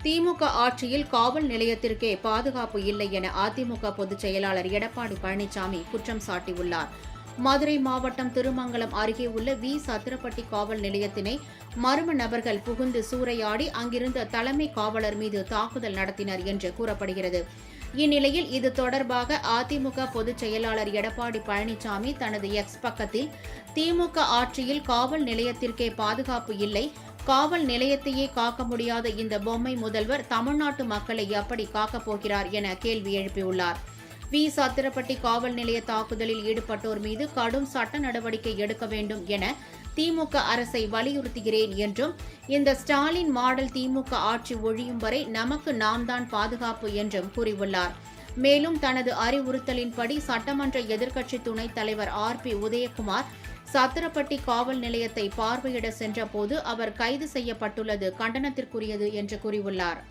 திமுக ஆட்சியில் காவல் நிலையத்திற்கே பாதுகாப்பு இல்லை என அதிமுக பொதுச் செயலாளர் எடப்பாடி பழனிசாமி குற்றம் சாட்டியுள்ளார். மதுரை மாவட்டம் திருமங்கலம் அருகே உள்ள சத்திரப்பட்டி காவல் நிலையத்தினை மர்ம நபர்கள் புகுந்து சூறையாடி அங்கிருந்த தலைமை காவலர் மீது தாக்குதல் நடத்தினர் என்று கூறப்படுகிறது. இந்நிலையில் இது தொடர்பாக அதிமுக பொதுச் செயலாளர் எடப்பாடி பழனிசாமி தனது எக்ஸ் பக்கத்தில் திமுக ஆட்சியில் காவல் நிலையத்திற்கே பாதுகாப்பு இல்லை, காவல் நிலையத்தையே காக்க முடியாத இந்த பொம்மை முதல்வர் தமிழ்நாட்டு மக்களை எப்படி காக்கப் போகிறார் என கேள்வி எழுப்பியுள்ளார். சத்திரப்பட்டி காவல் நிலைய தாக்குதலில் ஈடுபட்டோர் மீது கடும் சட்ட நடவடிக்கை எடுக்க வேண்டும் என திமுக அரசை வலியுறுத்துகிறேன் என்றும், இந்த ஸ்டாலின் மாடல் திமுக ஆட்சி ஒழியும் வரை நமக்கு நாம் தான் பாதுகாப்பு என்றும் கூறியுள்ளார். மேலும் தனது அறிவுறுத்தலின்படி சட்டமன்ற எதிர்க்கட்சி துணைத் தலைவர் RP உதயகுமார் சத்திரப்பட்டி காவல் நிலையத்தை பார்வையிட சென்றபோது அவர் கைது செய்யப்பட்டுள்ளது கண்டனத்திற்குரியது என்று கூறியுள்ளார்.